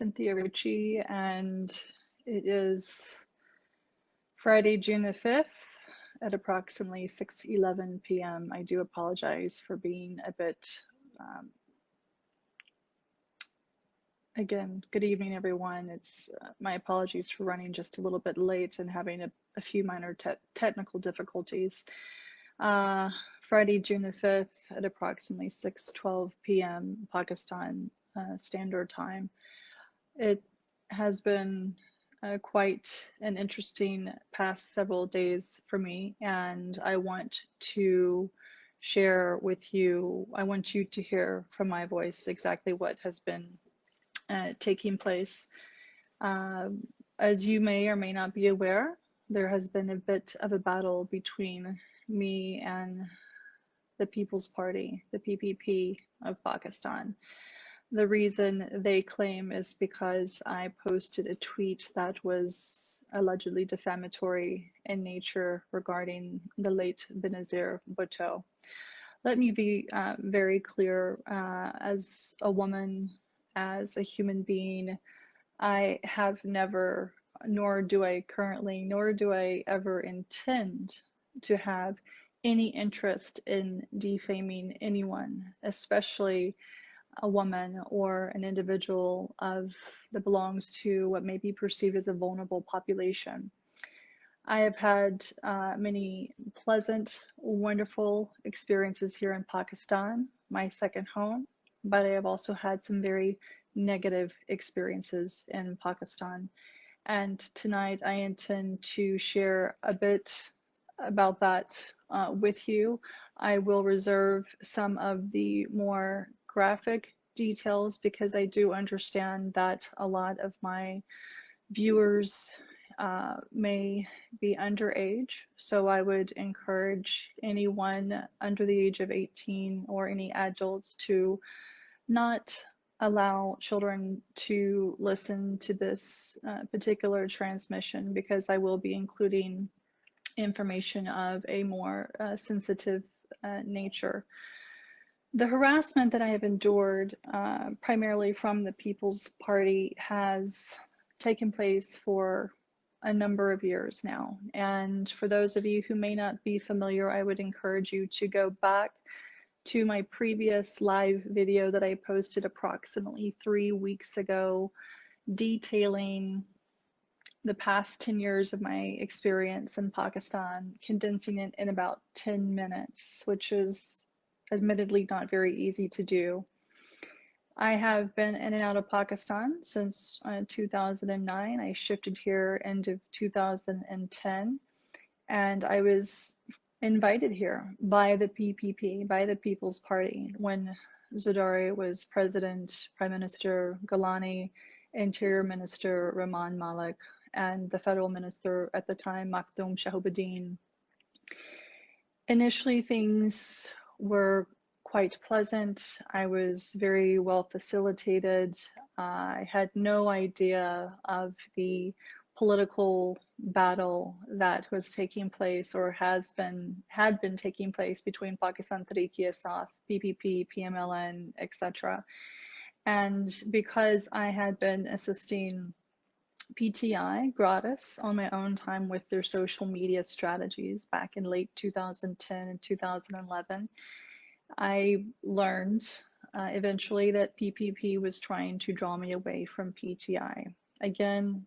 Cynthia Ritchie, and it is Friday, June the 5th at approximately 6:11 p.m. I do apologize for being a bit, again, good evening, everyone. It's my apologies for running just a little bit late and having a few minor technical difficulties. Friday, June the 5th at approximately 6:12 p.m. Pakistan Standard Time. It has been quite an interesting past several days for me, and I want to share with you, I want you to hear from my voice exactly what has been taking place. As you may or may not be aware, there has been a bit of a battle between me and the People's Party, the PPP of Pakistan. The reason they claim is because I posted a tweet that was allegedly defamatory in nature regarding the late Benazir Bhutto. Let me be very clear, as a woman, as a human being, I have never, nor do I currently, nor do I ever intend to have any interest in defaming anyone, especially a woman or an individual that belongs to what may be perceived as a vulnerable population. I have had many pleasant, wonderful experiences here in Pakistan, my second home, but I have also had some very negative experiences in Pakistan. And tonight I intend to share a bit about that with you. I will reserve some of the more graphic details because I do understand that a lot of my viewers may be underage. So I would encourage anyone under the age of 18 or any adults to not allow children to listen to this particular transmission, because I will be including information of a more sensitive nature. The harassment that I have endured, primarily from the People's Party, has taken place for a number of years now. And for those of you who may not be familiar, I would encourage you to go back to my previous live video that I posted approximately 3 weeks ago, detailing the past 10 years of my experience in Pakistan, condensing it in about 10 minutes, which is admittedly not very easy to do. I have been in and out of Pakistan since 2009. I shifted here end of 2010, and I was invited here by the PPP, by the People's Party, when Zardari was president, Prime Minister Gillani, Interior Minister Rahman Malik, and the federal minister at the time, Makhdoom Shahabuddin. Initially, things were quite pleasant. I was very well facilitated. I had no idea of the political battle that was taking place or had been taking place between Pakistan Tehreek-e-Insaf, PPP, PMLN, etc. And because I had been assisting PTI gratis on my own time with their social media strategies back in late 2010 and 2011, I learned eventually that PPP was trying to draw me away from PTI. Again,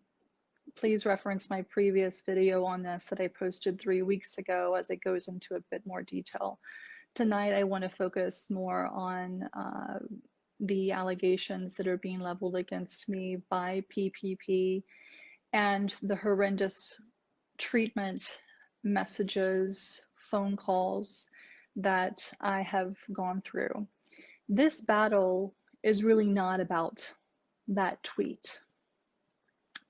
please reference my previous video on this that I posted 3 weeks ago, as it goes into a bit more detail. Tonight, I want to focus more on the allegations that are being leveled against me by PPP and the horrendous treatment, messages, phone calls that I have gone through. This battle is really not about that tweet.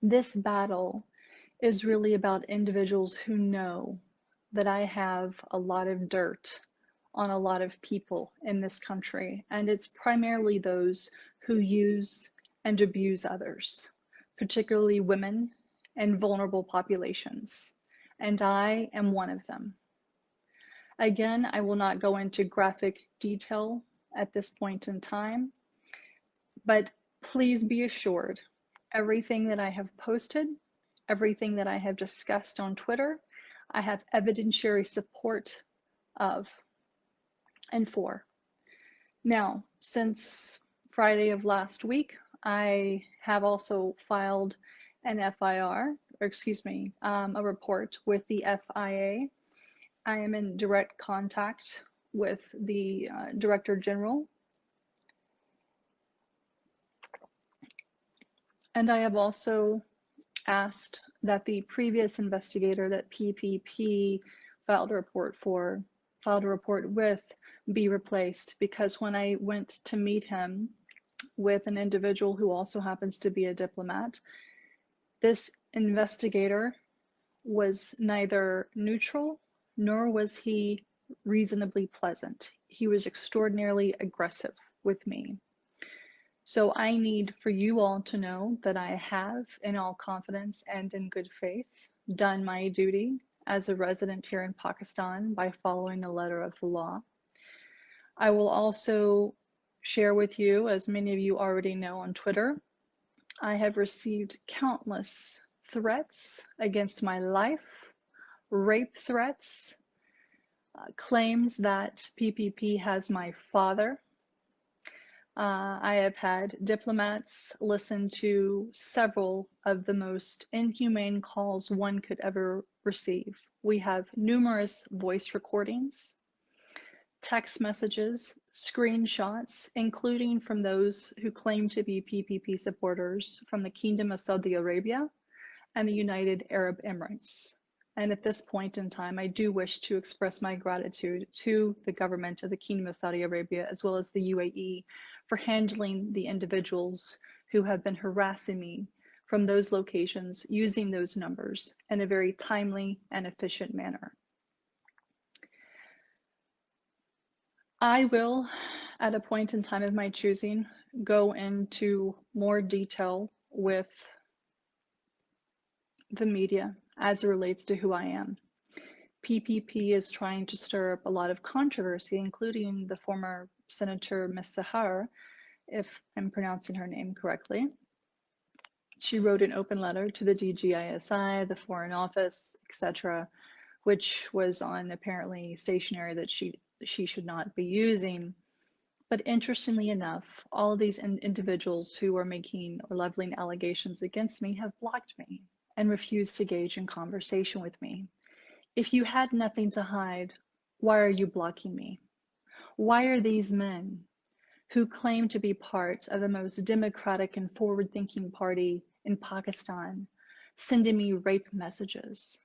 This battle is really about individuals who know that I have a lot of dirt on a lot of people in this country, and it's primarily those who use and abuse others, particularly women and vulnerable populations, and I am one of them. Again, I will not go into graphic detail at this point in time, but please be assured Everything that I have posted, everything that I have discussed on Twitter, I have evidentiary support of and for. Now, since Friday of last week, I have also filed an FIR, or excuse me, a report with the FIA. I am in direct contact with the Director General, and I have also asked that the previous investigator that PPP filed a report with be replaced, because when I went to meet him with an individual who also happens to be a diplomat, this investigator was neither neutral nor was he reasonably pleasant. He was extraordinarily aggressive with me. So I need for you all to know that I have, in all confidence and in good faith, done my duty as a resident here in Pakistan by following the letter of the law. I will also share with you, as many of you already know on Twitter, I have received countless threats against my life, rape threats, claims that PPP has my father. I have had diplomats listen to several of the most inhumane calls one could ever receive. We have numerous voice recordings, text messages, screenshots, including from those who claim to be PPP supporters from the Kingdom of Saudi Arabia and the United Arab Emirates. And at this point in time, I do wish to express my gratitude to the government of the Kingdom of Saudi Arabia, as well as the UAE, for handling the individuals who have been harassing me from those locations using those numbers in a very timely and efficient manner. I will, at a point in time of my choosing, go into more detail with the media as it relates to who I am. PPP is trying to stir up a lot of controversy, including the former Senator Ms. Sahar, if I'm pronouncing her name correctly. She wrote an open letter to the DGISI, the Foreign Office, etc., which was on apparently stationery that she should not be using. But interestingly enough, all of these individuals who are making or leveling allegations against me have blocked me and refused to engage in conversation with me. If you had nothing to hide, why are you blocking me? Why are these men who claim to be part of the most democratic and forward-thinking party in Pakistan sending me rape messages,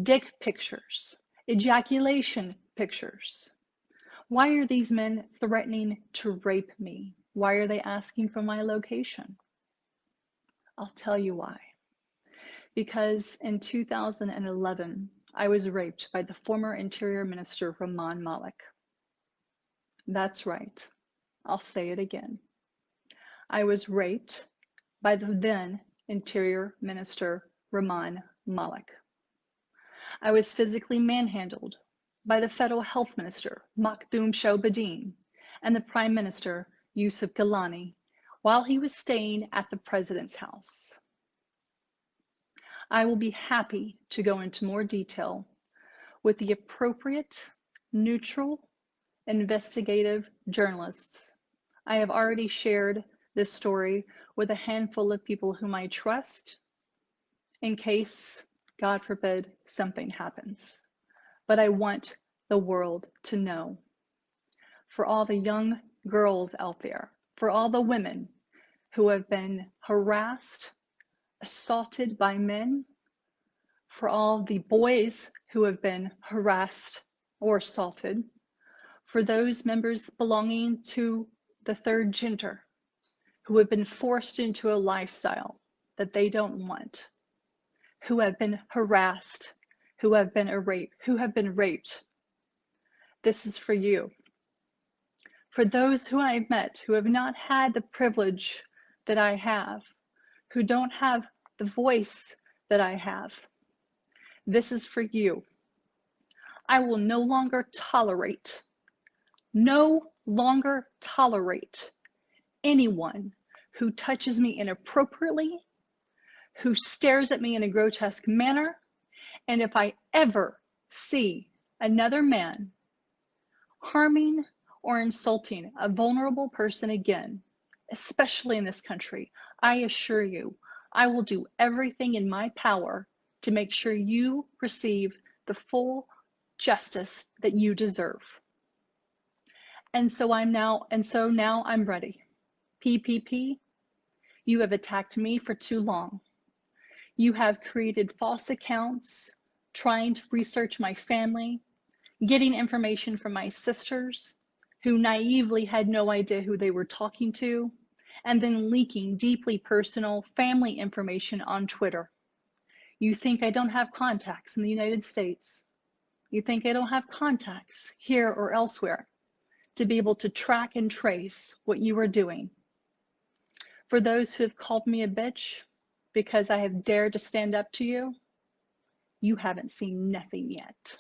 dick pictures, ejaculation pictures? Why are these men threatening to rape me? Why are they asking for my location? I'll tell you why. Because in 2011, I was raped by the former Interior Minister, Rahman Malik. That's right. I'll say it again. I was raped by the then Interior Minister, Rahman Malik. I was physically manhandled by the Federal Health Minister, Makhdoom Shahbadin, and the Prime Minister, Yousaf Gillani, while he was staying at the President's house. I will be happy to go into more detail with the appropriate, neutral, investigative journalists. I have already shared this story with a handful of people whom I trust in case, God forbid, something happens. But I want the world to know. For all the young girls out there, for all the women who have been harassed, assaulted by men, for all the boys who have been harassed or assaulted, for those members belonging to the third gender who have been forced into a lifestyle that they don't want, who have been harassed, who have been raped. This is for you. For those who I've met who have not had the privilege that I have, who don't have the voice that I have, this is for you. I will no longer tolerate anyone who touches me inappropriately, who stares at me in a grotesque manner. And if I ever see another man harming or insulting a vulnerable person again, especially in this country, I assure you, I will do everything in my power to make sure you receive the full justice that you deserve. And so now I'm ready. PPP, you have attacked me for too long. You have created false accounts, trying to research my family, getting information from my sisters, who naively had no idea who they were talking to, and then leaking deeply personal family information on Twitter. You think I don't have contacts in the United States. You think I don't have contacts here or elsewhere to be able to track and trace what you are doing. For those who have called me a bitch because I have dared to stand up to you, you haven't seen nothing yet.